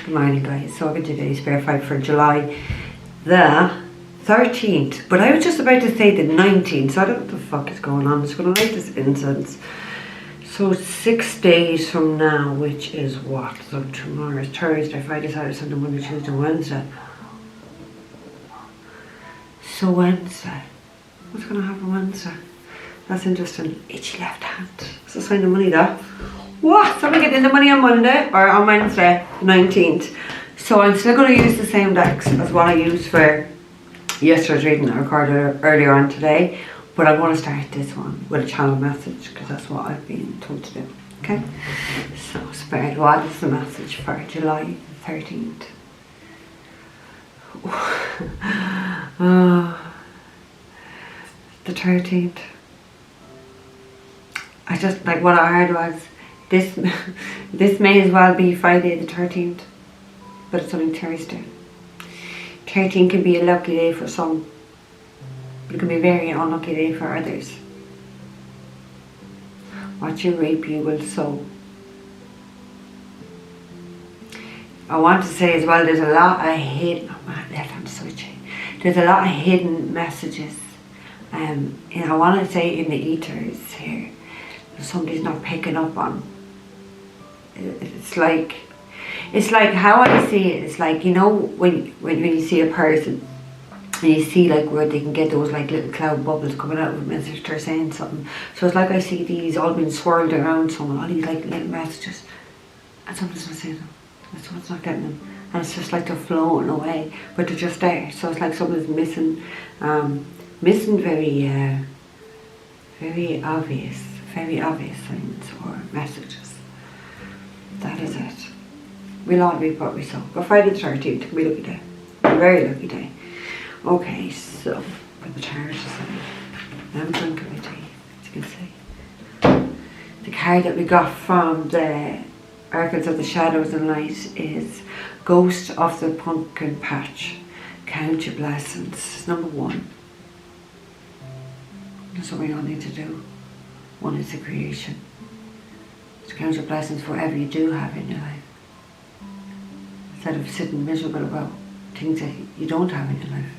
Good morning, guys. So I'm going to do today's prayer fight for July the 13th. But I was just about to say the 19th, so I don't know what the fuck is going on. I'm just going to light this incense. So 6 days from now, which is what? So tomorrow is Thursday, Friday, Saturday, Sunday, Monday, Tuesday, Wednesday. So Wednesday. What's going to happen Wednesday? That's interesting. Itchy left hand. Is this sign of money though? What? So I'm getting the money on Monday or on Wednesday, 19th. So I'm still going to use the same decks as what I used for yesterday's reading I recorded earlier on today. But I'm going to start this one with a channel message because that's what I've been told to do. Okay? So, Spirit, what is the message for July 13th? The 13th. I just, like, what I heard was this may as well be Friday the 13th, but it's only Thursday. 13 can be a lucky day for some, but it can be a very unlucky day for others. What you reap, you will sow. I want to say as well, there's a lot of hidden, there's a lot of hidden messages. And I want to say in the ethers here, somebody's not picking up on. It's like how I see it. It's like, you know, when you see a person and you see like where they can get those like little cloud bubbles coming out of message they're saying something. So it's like I see these all being swirled around someone, all these like little messages, and somebody's not saying them. And someone's not getting them, and it's just like they're floating away, but they're just there. So it's like someone's missing very obvious signs or messages. That is it. We'll all reap what we sow. But Friday the 13th can be a lucky day. A very lucky day. Okay, so for the tarot side, I'm drinking my tea, as you can see. The card that we got from the Arcans of the Shadows and Light is Ghost of the Pumpkin Patch. Count your blessings. Number 1. That's what we all need to do. 1 is the creation. To count your blessings for whatever you do have in your life. Instead of sitting miserable about things that you don't have in your life.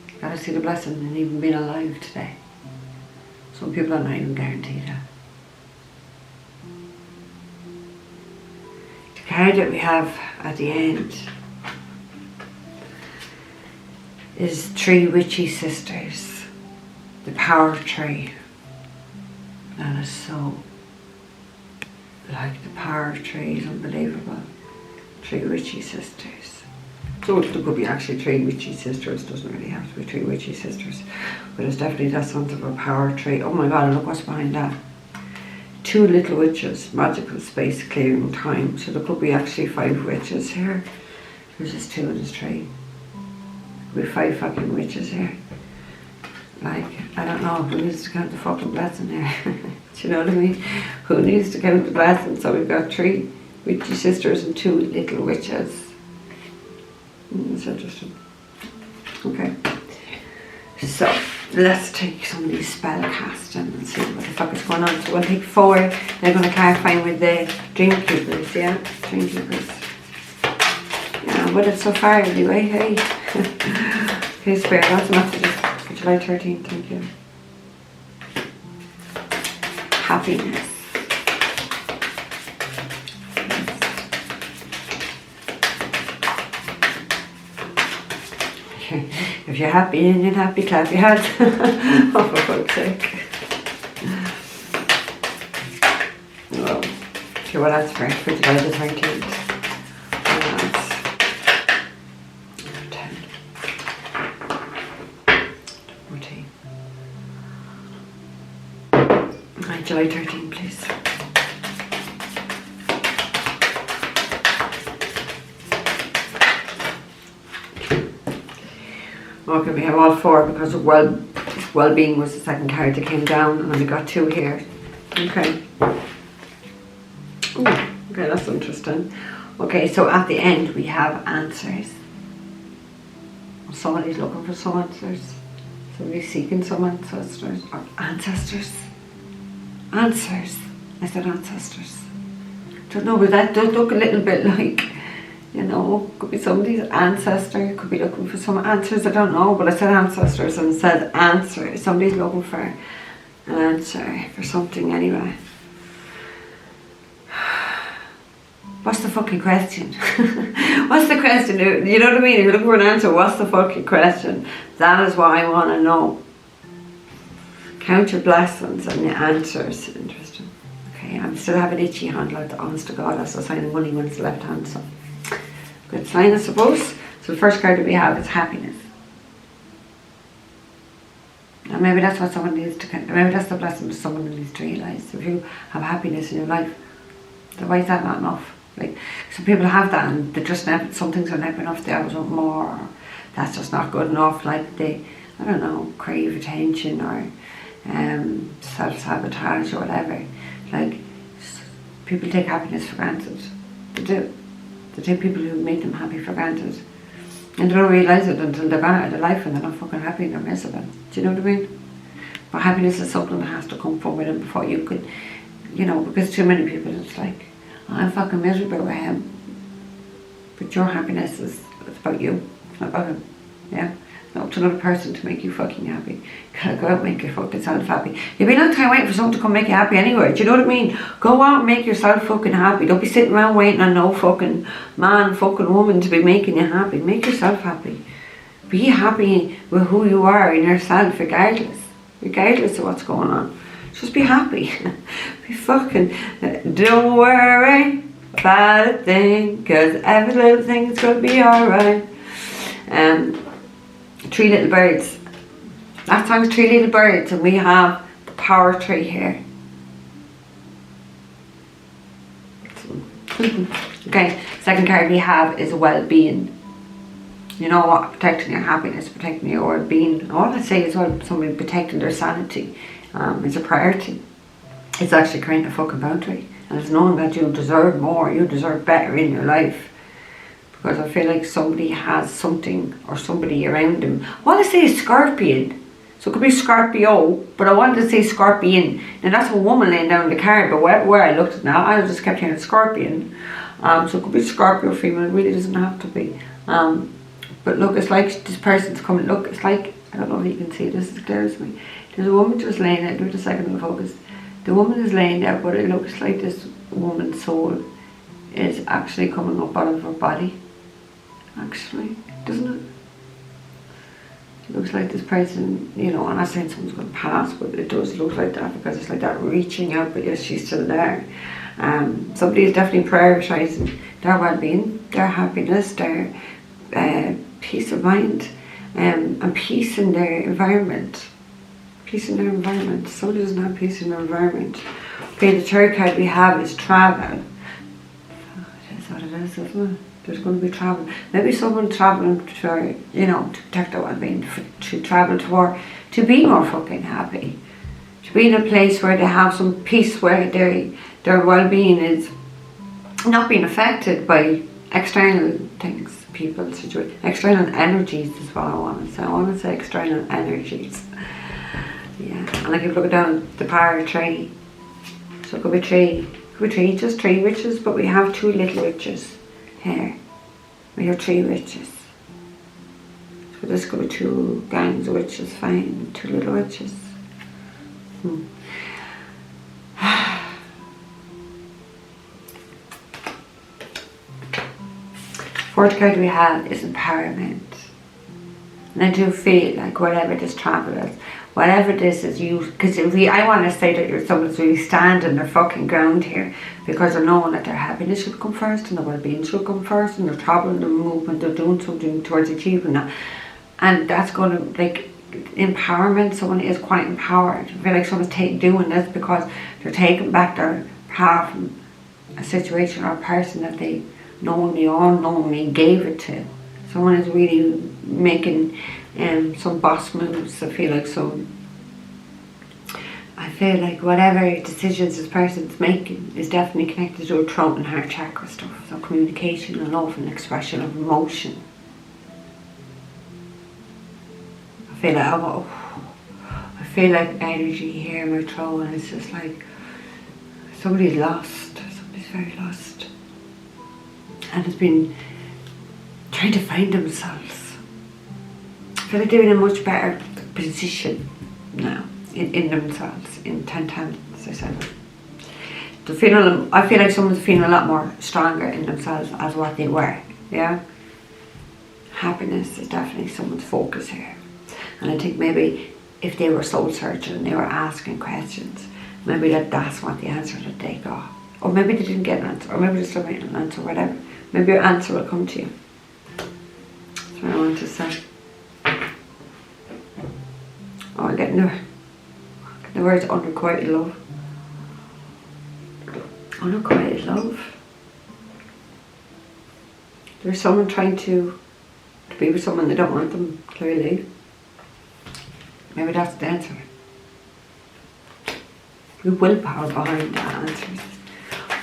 You gotta see the blessing in even being alive today. Some people are not even guaranteed that. The card that we have at the end is 3 witchy sisters. The power tree. That is so, like, the power tree is unbelievable. 3 witchy sisters. So there could be actually 3 witchy sisters. Doesn't really have to be 3 witchy sisters, but it's definitely that sense of a power tree. Oh my God! And look what's behind that. 2 little witches. Magical space clearing time. So there could be actually 5 witches here. There's just 2 and there's 3. There'll be 5 fucking witches here. Like, I don't know who needs to count the fucking blessing here. Do you know what I mean? Who needs to count the blessing? So we've got 3 witchy sisters and 2 little witches. That's interesting. Okay. So let's take some of these spell casting and see what the fuck is going on. So we'll take 4. They're going to clarify with the dream keepers, yeah? Dream keepers. Yeah, but it's so far anyway, hey? Okay, Spirit, lots of messages. July 13th, thank you. Happiness. If you're happy and you're happy, clap your hands. Oh, for fuck's sake. Well, okay, well that's for July the 13th. July 13, please. Okay, we have all 4 because of well-being was the second card that came down, and then we got 2 here. Okay. Ooh, okay, that's interesting. Okay, so at the end we have answers. Somebody's looking for some answers. Somebody's seeking some ancestors or ancestors. Answers. I said ancestors. Don't know, but that does look a little bit like You know, could be somebody's ancestor, could be looking for some answers, I don't know, but I said ancestors and said answer. Somebody's looking for an answer for something anyway. What's the fucking question? What's the question? You know what I mean? If you're looking for an answer, what's the fucking question? That is what I want to know. Count your blessings and the answers. Interesting. Okay, I'm still having an itchy hand, like the honest to God. That's a sign of money when it's the left hand, so good sign, I suppose. So the first card that we have is happiness. And maybe that's what someone needs to, maybe that's the blessing that someone needs to realise. If you have happiness in your life, then why is that not enough? Like, some people have that and they just never, some things are never enough, they always want more, or that's just not good enough, like they, I don't know, crave attention or self-sabotage or whatever. Like, people take happiness for granted. They do. They take people who make them happy for granted. And they don't realise it until they're gone out of their life and they're not fucking happy and they're miserable. Do you know what I mean? But happiness is something that has to come from within before you could, you know, because too many people, it's like, oh, I'm fucking miserable with him. But your happiness is, it's about you. It's not about him. Yeah? It's not up to another person to make you fucking happy. You gotta go out and make your fucking self happy. You'll be a long time waiting for someone to come make you happy anyway. Do you know what I mean? Go out and make yourself fucking happy. Don't be sitting around waiting on no fucking man, fucking woman to be making you happy. Make yourself happy. Be happy with who you are in yourself regardless. Regardless of what's going on. Just be happy. Be fucking, don't worry about a thing, cause every little thing's gonna be alright. Three little birds. That song's Three Little Birds, and we have the power tree here. Okay, second card we have is well-being. You know what? Protecting your happiness, protecting your well-being. All I say is well, somebody protecting their sanity is a priority. It's actually creating a fucking boundary. And it's knowing that you deserve more, you deserve better in your life. Because I feel like somebody has something or somebody around them. I want to say scorpion. So it could be Scorpio, but I wanted to say scorpion. Now that's a woman laying down the card, but where I looked at now, I just kept hearing scorpion. So it could be Scorpio female, it really doesn't have to be. But look, it's like this person's coming, look, it's like, I don't know if you can see this, it scares me. There's a woman just laying there, give it a second to focus. The woman is laying there, but it looks like this woman's soul is actually coming up out of her body. Actually, doesn't it? It looks like this person, you know, I'm not saying someone's going to pass, but it does look like that because it's like that reaching out, but yes, she's still there. Somebody is definitely prioritising their well-being, their happiness, their peace of mind, and peace in their environment. Peace in their environment. Somebody doesn't have peace in their environment. Okay, the third card we have is travel. It is what it is, isn't it? There's going to be travel. Maybe someone travelling to, you know, to protect their well-being, to travel to be more fucking happy. To be in a place where they have some peace, where their well-being is not being affected by external things, people, situations. External energies is what I want to say. I want to say external energies. Yeah, and like if you look down the power tree, so it could be three, just three witches, but we have two little witches here. We have three witches. So this could be two gangs of witches, fine, two little witches. Fourth card we have is empowerment. And I do feel like whatever this travel is, whatever this is, because I want to say that you're someone's really standing their fucking ground here, because they're knowing that their happiness should come first and their well-being should come first, and they're traveling, their movement, they're doing something towards achieving that. And that's going to, like, empowerment, someone is quite empowered. I feel like someone's doing this because they're taking back their power from a situation or a person that they knowingly or unknowingly gave it to. Someone is really making some boss moves. I feel like whatever decisions this person's making is definitely connected to a throat and heart chakra stuff. So communication and love and expression of emotion. I feel like energy here in my throat, and it's just like somebody's lost. Somebody's very lost. And it's been trying to find themselves. I feel like they're in a much better position now in themselves, in 10 times, as I said. I feel like someone's feeling a lot more stronger in themselves as what they were, yeah? Happiness is definitely someone's focus here. And I think maybe if they were soul searching and they were asking questions, maybe that's what the answer that they got. Or maybe they didn't get an answer, or maybe they're still waiting an answer, whatever. Maybe your answer will come to you. That's what I want to say. Oh, I'm getting the words unrequited love. Unrequited love. There's someone trying to be with someone they don't want them, clearly. Maybe that's the answer. The willpower behind the answers.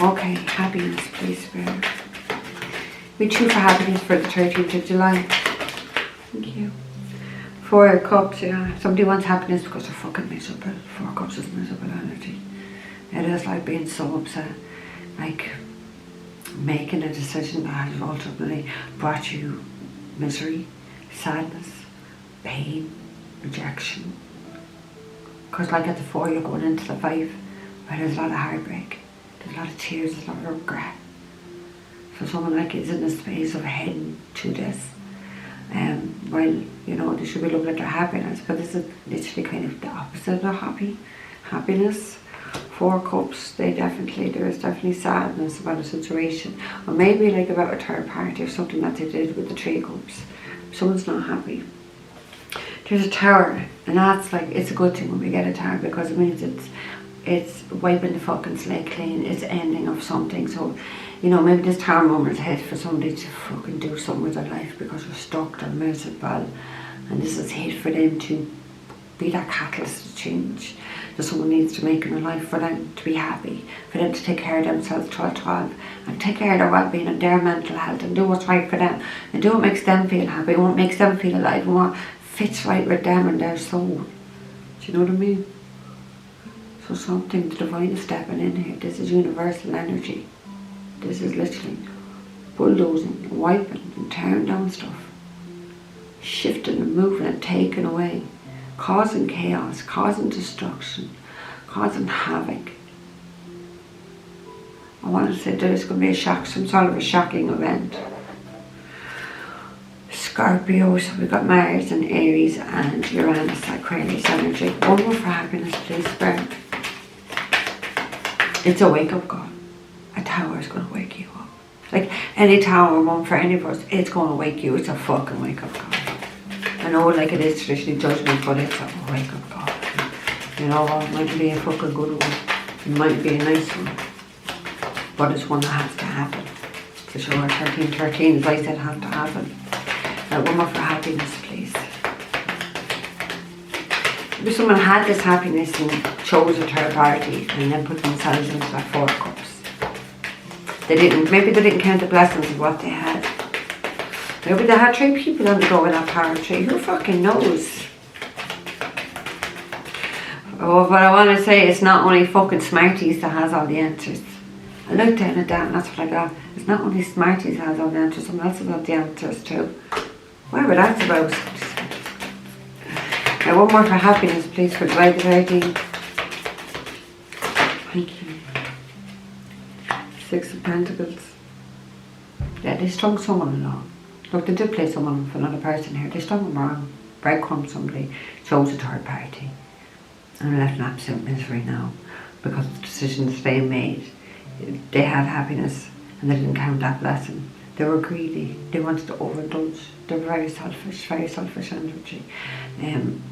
Okay, happiness, please, Spirit. We choose for happiness for the 13th of July. Thank you. 4 of Cups, yeah. Somebody wants happiness because they're fucking miserable. 4 of Cups is miserable energy. It is like being so upset. Like making a decision that has ultimately brought you misery, sadness, pain, rejection. Because like at the 4 you're going into the 5 where there's a lot of heartbreak, there's a lot of tears, there's a lot of regret. So someone like is in the space of heading to this. Well, you know, they should be looking at their happiness, but this is literally kind of the opposite of happiness. 4 Cups, there is definitely sadness about a situation, or maybe like about a third party or something that they did with the 3 Cups. Someone's not happy. There's a Tower, and that's like, it's a good thing when we get a Tower because it means it's wiping the fucking slate clean, it's ending of something. So, you know, maybe this Tower moment is hit for somebody to fucking do something with their life because they're stuck, they're miserable, and this is hit for them to be that catalyst to change that someone needs to make in their life for them to be happy, for them to take care of themselves 12-12 and take care of their well-being and their mental health and do what's right for them and do what makes them feel happy and what makes them feel alive and what fits right with them and their soul. Do you know what I mean? So something, the divine is stepping in here. This is universal energy. This is literally bulldozing, wiping and tearing down stuff, shifting and moving and taking away, causing chaos, causing destruction, causing havoc. I want to say there's going to be some sort of a shocking event. Scorpio, so we've got Mars and Aries and Uranus, Aquarius energy. One more for happiness, please, Spirit. It's a wake-up call. A Tower is going to wake you up. Like any Tower, one for any of us, it's going to wake you. It's a fucking wake-up call. I know, like it is traditionally judgment, but it's a wake-up call. You know, it might be a fucking good one. It might be a nice one. But it's one that has to happen. For sure, 1313, as I said, has to happen. One more for happiness, please. If someone had this happiness and chose a third party and then put themselves into that 4 Cups. Maybe they didn't count the blessings of what they had. Maybe they had 3 people on the go in that power tree. Who fucking knows? Oh, but I want to say it's not only fucking Smarties that has all the answers. I looked down at that and that's what I got. It's not only Smarties that has all the answers, someone else has got the answers too. Whatever that's about. Now one more for happiness, please, for July the 13th. Thank you. 6 of Pentacles. Yeah, they strung someone along. Look, they did play someone for another person here. They strung them wrong. Breadcrumb somebody, chose a third party. And they're left in absolute misery now because of the decisions they made. They had happiness and they didn't count that blessing. They were greedy. They wanted to overindulge. They're very selfish energy. Again,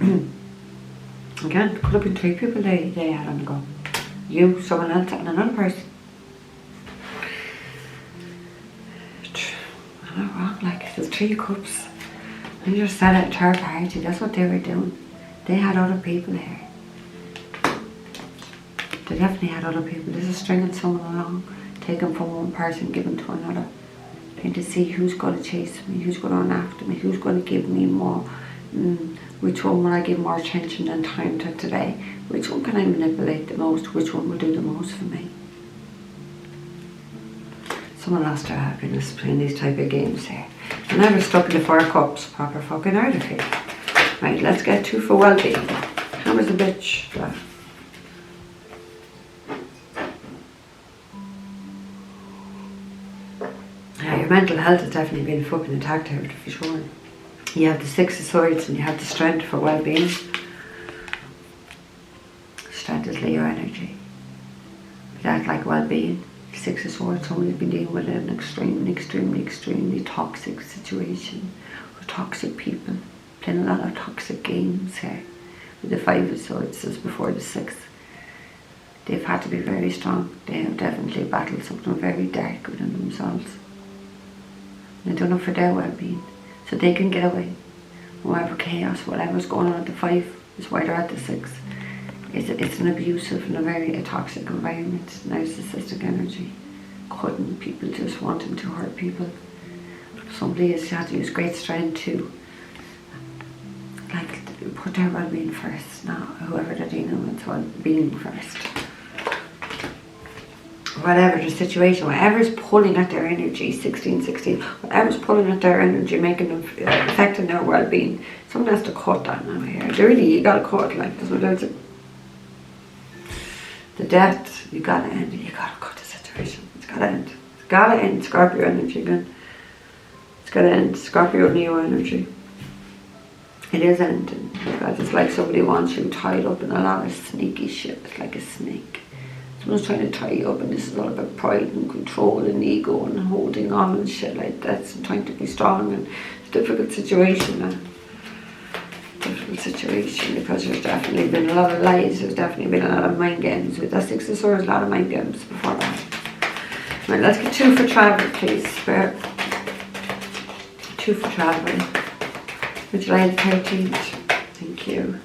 it could have been 3 people they had on the go. You, someone else, and another person. I'm not wrong, like, there's 3 Cups. And you just said at a third party, that's what they were doing. They had other people here. They definitely had other people. This is stringing someone along, taking from one person, giving to another. Trying to see who's going to chase me, who's going to run after me, who's going to give me more. Which one will I give more attention and time to today? Which one can I manipulate the most? Which one will do the most for me? Someone lost their happiness playing these type of games here. And I was stuck in the 4 cups, proper fucking out of here. Right, let's get 2 for well-being. How is a bitch that? Yeah, your mental health has definitely been fucking attacked here for sure. You have the 6 of Swords and you have the Strength for well-being. Strength is Leo energy. That's like well-being. 6 of Swords, someone's been dealing with an extremely toxic situation with toxic people, playing a lot of toxic games here. With the 5 of Swords, this is before the 6th. They've had to be very strong. They have definitely battled something very dark within themselves. They don't know for their well-being, so they can get away. Whatever chaos, whatever's going on at the 5 is why they're at the 6. It's an abusive and a toxic environment, narcissistic energy, cutting people, just wanting to hurt people. Somebody has had to use great strength to put their well-being first, not whoever they're dealing with, well-being first. Whatever the situation, whatever's pulling at their energy, 16, whatever's pulling at their energy, making them, affecting their well-being, someone has to cut that now here. You gotta cut, there's no doubt. The death, you gotta end it, you gotta cut the situation. It's gotta end. It's gotta end Scorpio energy again. It's gotta end Scorpio Neo energy. It is ending. Because it's like somebody wants you tied up in a lot of sneaky shit. It's like a snake. Someone's trying to tie you up, and this is all about pride and control and ego and holding on and shit like that. And trying to be strong, and it's a difficult situation now. Difficult situation because there's definitely been a lot of lies, there's definitely been a lot of mind games. With that 6 of Swords, a lot of mind games before that. Right, let's get 2 for travel, please. Spirit. 2 for travel. July the 13th. Thank you.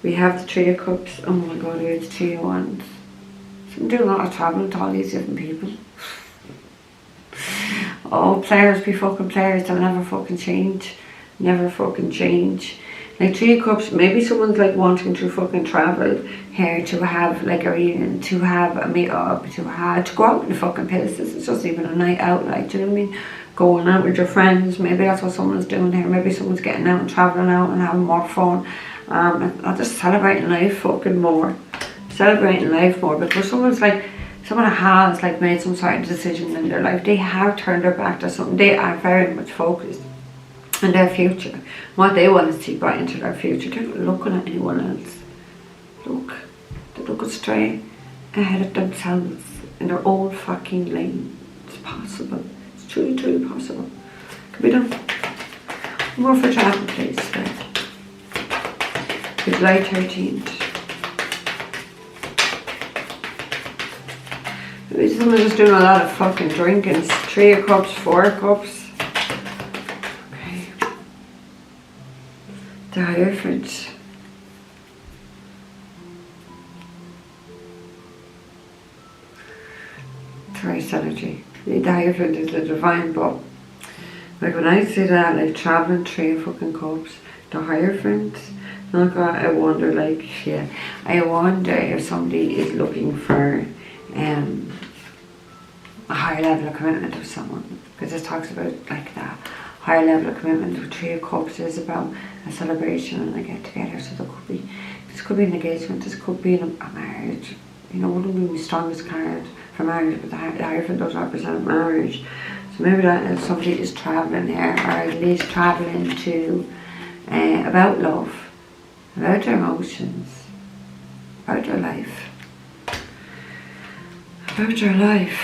We have the 3 of Cups. Oh my god, we have the 3 of Wands. So I'm doing a lot of traveling to all these different people. Oh, players be fucking players, they'll never fucking change. Never fucking change. Like 3 of Cups, maybe someone's like wanting to fucking travel here to have like a reunion, to have a meet up, to go out in the fucking places. It's just even a night out, like, do you know what I mean? Going out with your friends, maybe that's what someone's doing here. Maybe someone's getting out and travelling out and having more fun. I'm just celebrating life fucking more. Celebrating life more, because someone has like made some sort of decision in their life. They have turned their back to something. They are very much focused on their future. What they want to see right into their future. They're not looking at anyone else. They're looking straight ahead of themselves in their own fucking lane. It's possible. It's truly possible. Can be done. More for travel, please. July 13th. Maybe someone's just doing a lot of fucking drinking. 3 of Cups, 4 of Cups. Okay. The Hierophant. Thrice energy. The Hierophant is the divine, but like when I see that, like traveling 3 of fucking Cups, the Hierophant, oh god, I wonder, like, yeah, I wonder if somebody is looking for a higher level of commitment with someone, because this talks about like that higher level of commitment. With 3 of Cups is about a celebration and a get together. So this could be an engagement, this could be a marriage. You know, wouldn't be the strongest card for marriage, but the Hierophant does represent marriage. So maybe that if somebody is travelling here, or at least travelling to about love, about their emotions, about their life. About your life.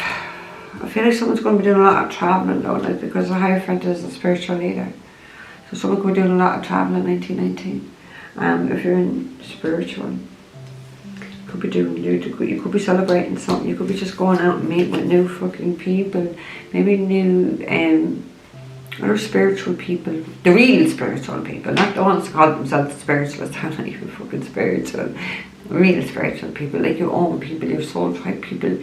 I feel like someone's going to be doing a lot of travelling though, like, because the Hierophant is a spiritual leader. So someone could be doing a lot of travelling in 1919. If you're in spiritual, could be doing you could be celebrating something. You could be just going out and meeting with new fucking people, maybe new other spiritual people, the real spiritual people, not the ones who call themselves spiritualists. They're not even fucking spiritual. Real spiritual people, like your own people, your soul tribe people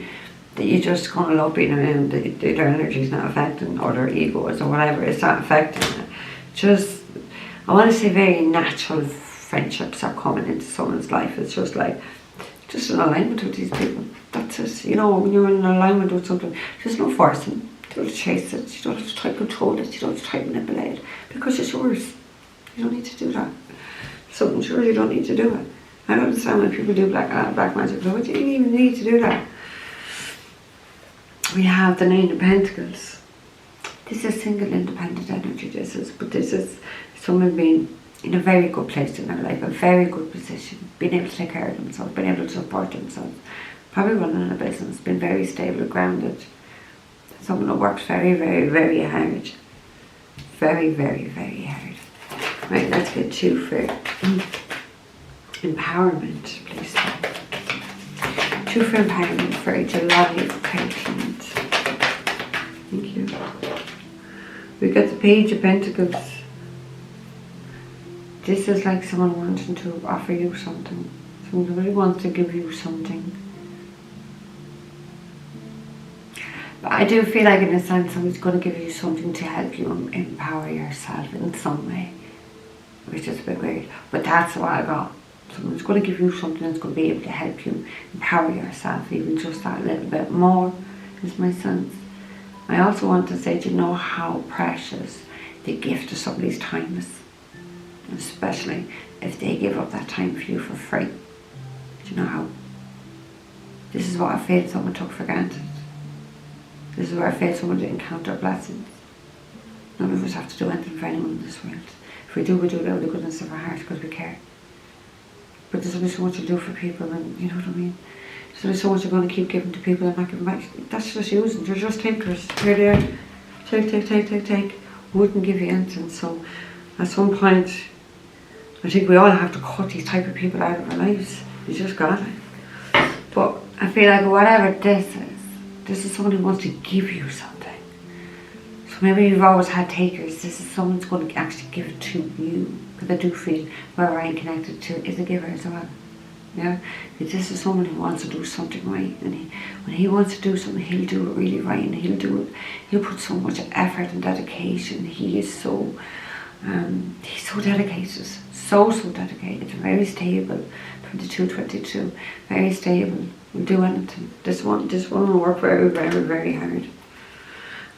that you just kind of love being around. Their energy is not affecting, or their egos or whatever, it's not affecting it. Just, I want to say very natural friendships are coming into someone's life. It's just like, just in alignment with these people. That's it. You know, when you're in alignment with something, there's no forcing. You don't have to chase it. You don't have to try to control it. You don't have to try to manipulate it. Because it's yours. You don't need to do that. Something's yours, you don't need to do it. I don't understand when people do black magic. Why do you even need to do that? We have the Nine of Pentacles. This is single independent energy, but this is someone being in a very good place in their life, a very good position, being able to take care of themselves, being able to support themselves, probably running a business, being very stable, grounded. Someone who works very, very, very hard. Very, very, very hard. Right, let's get 2 for empowerment, please. 2 for empowerment for July. Okay, thank you. We got the Page of Pentacles. This is like someone wanting to offer you something. Somebody wants to give you something. But I do feel like in a sense someone's going to give you something to help you empower yourself in some way. Which is a bit weird. But that's what I got. Someone's going to give you something that's going to be able to help you empower yourself even just that little bit more, is my sense. I also want to say, do you know how precious the gift of somebody's time is? Especially if they give up that time for you for free. Do you know how? This is what I feel someone took for granted. This is where I feel someone to encounter blessings. None of us have to do anything for anyone in this world. If we do, we do it out of the goodness of our heart because we care. But there's only so much to do for people, and you know what I mean? There's only so much you're going to keep giving to people and not giving back. That's just using. They're just takers. Here they are. Take. Wouldn't give you anything. So at some point, I think we all have to cut these type of people out of our lives. You just got it. But I feel like whatever this is someone who wants to give you something. So maybe you've always had takers. This is someone's going to actually give it to you. Because I do feel whoever I'm connected to is a giver as well. Yeah? Because this is someone who wants to do something right. And when he wants to do something, he'll do it really right. And he'll put so much effort and dedication. He is so, he's so dedicated. So dedicated. Very stable. 22, very stable. Will do anything. This one will work very, very, very hard.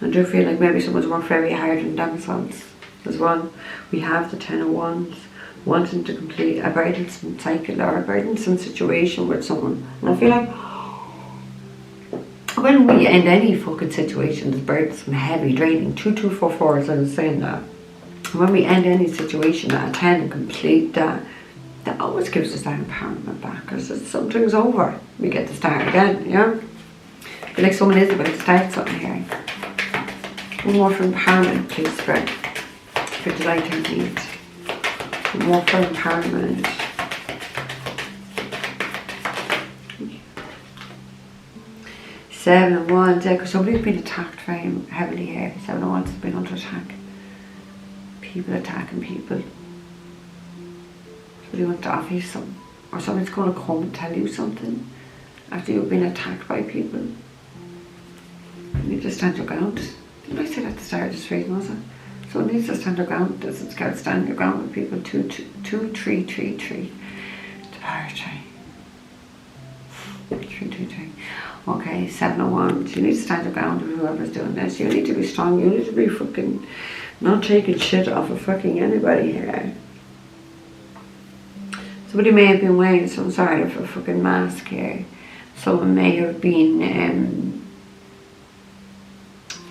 I do feel like maybe someone's worked very hard on themselves as well. We have the 10 of Wands, wanting to complete a burdensome cycle or a burdensome situation with someone. And I feel like when we end any fucking situation that's burdensome, heavy, draining, 2244 as I was saying that, when we end any situation at a 10 and complete that always gives us that empowerment back because something's over. We get to start again, yeah? I feel like someone is about to start something here. One more for empowerment, please, for July 13th. One more for empowerment. Seven of Wands, because somebody's been attacked very heavily here. 7 of Wands has been under attack. People attacking people. Somebody wants to offer you something, or somebody's going to come and tell you something after you've been attacked by people. You need to stand your ground. Didn't I say that at the start of this reading, was it? So it needs to stand your ground. It's got to stand your ground with people. 2, 3. The power tree. 3. Okay, 7 of Wands. You need to stand your ground with whoever's doing this. You need to be strong. You need to be fucking not taking shit off of fucking anybody here. Somebody may have been wearing some sort of a fucking mask here. Someone may have been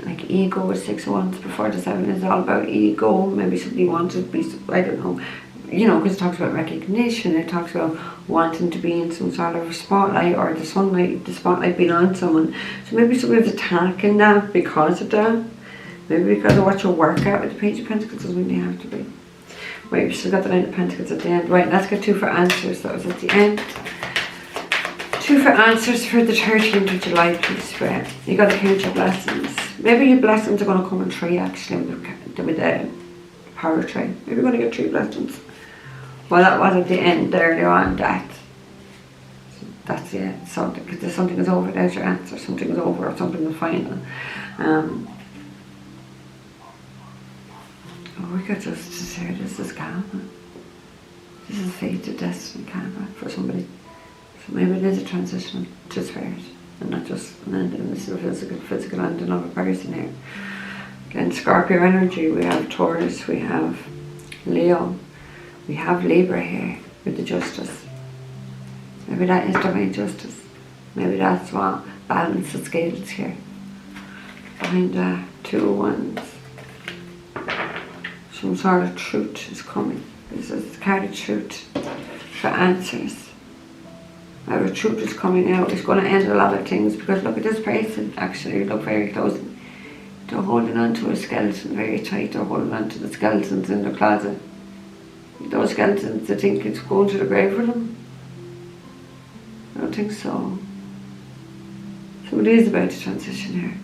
like ego with 6 of Wands before the 7 is all about ego. Maybe somebody wants to be, I don't know, you know, because it talks about recognition. It talks about wanting to be in some sort of spotlight or the spotlight being on someone. So maybe somebody's attacking that because of that. Maybe because of what you work out with the Page of Pentacles. Doesn't really have to be. Right, we still got the Knight of Pentacles at the end. Right, let's get 2 for answers. That was at the end. 2 for answers for the 13th of July, please, Fred. You got to count your blessings. Maybe your blessings are going to come in 3 actually with the power tree. Maybe you're going to get 3 blessings. Well, that was at the end earlier on, that. So that's it. Something, because something is over, there's your answer. Something is over, or something is final. Oh, we got just to say this is karma. This is fate to destiny karma for somebody. So maybe it is a transition to spirit, and not just an ending. This is a physical ending of a person here. Again, Scorpio energy, we have Taurus, we have Leo, we have Libra here with the Justice. Maybe that is divine justice. Maybe that's what balance the scales here. Behind 2 wands, some sort of truth is coming. This is the card of truth for answers. Whatever truth is coming out is going to end a lot of things, because look at this person, actually, look very closely. They're holding on to a skeleton very tight. They're holding on to the skeletons in the closet. Those skeletons, I think it's going to the grave with them. I don't think so. So it is about to transition here.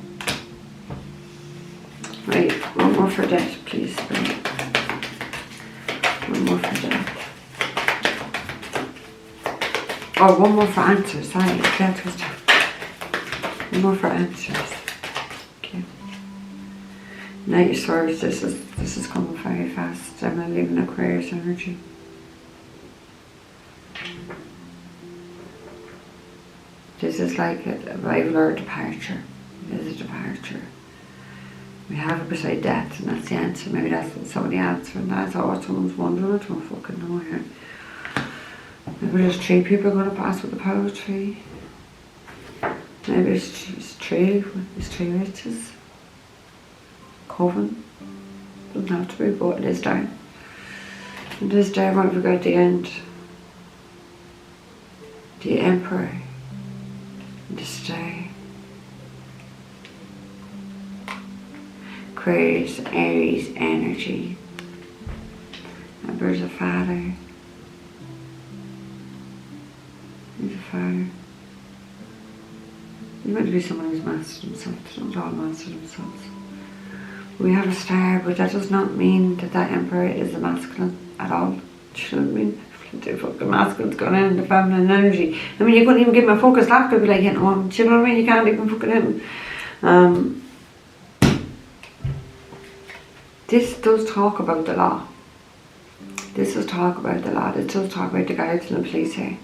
Right, one more for death, please. Right. One more for death. Oh, one more for answers. Sorry, death was death. One more for answers. Okay. Knight of Swords, this is coming very fast. I'm not leaving Aquarius energy. This is like a arrival or a departure. It is a departure. We have it beside death, and that's the answer. Maybe that's some of the answer, and that's all what someone's wondering. I don't fucking know here. Maybe there's 3 people going to pass with the power of 3. Maybe it's 3 riches. Coven. Doesn't have to be, but it is there. It is there when we go at the end. The Emperor. The Star. Aquarius, Aries energy. There's a father. There's a father. You might be someone who's mastered himself. They don't all master themselves. We have a star, but that does not mean that that Emperor is a masculine at all. Do you know what I mean? The fucking masculine's going in the feminine energy. I mean, you couldn't even give him a focus laugh, could be like hitting on. Do you know what I mean? You can't even fucking hit him. This does talk about the law. This does talk about the law. This does talk about the guards and the police here.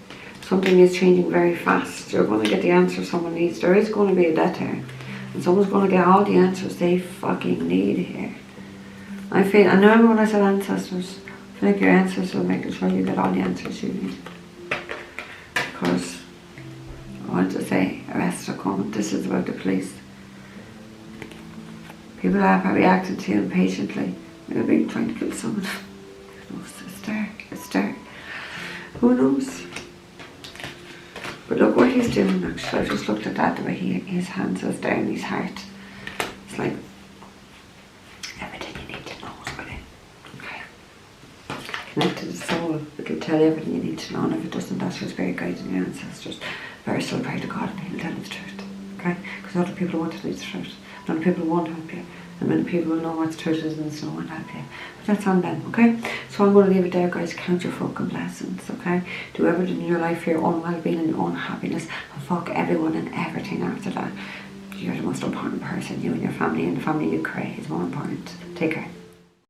Something is changing very fast. You're going to get the answer someone needs. There is going to be a death here. And someone's going to get all the answers they fucking need here. I know when I said ancestors, I feel like your ancestors are making sure you get all the answers you need. Because I want to say, arrests are coming. This is about the police. People are probably acting too impatiently. Maybe trying to kill someone. Who knows? It's dark. It's dark. Who knows? But look what he's doing actually. I just looked at that, the way his hands is down his heart. It's like everything you need to know is within. Okay. Connect to the soul. It'll tell you everything you need to know, and if it doesn't, that's your spirit guide and your ancestors. Better still pray to God and he'll tell you the truth. Okay? Because other people want to know the truth. Other people won't help you. And many people will know what the truth is and no one will help you. But that's on them, okay? So I'm going to leave it there, guys. Count your fucking blessings, okay? Do everything in your life for your own well-being and your own happiness. And fuck everyone and everything after that. You're the most important person. You and your family and the family you create is more important. Take care.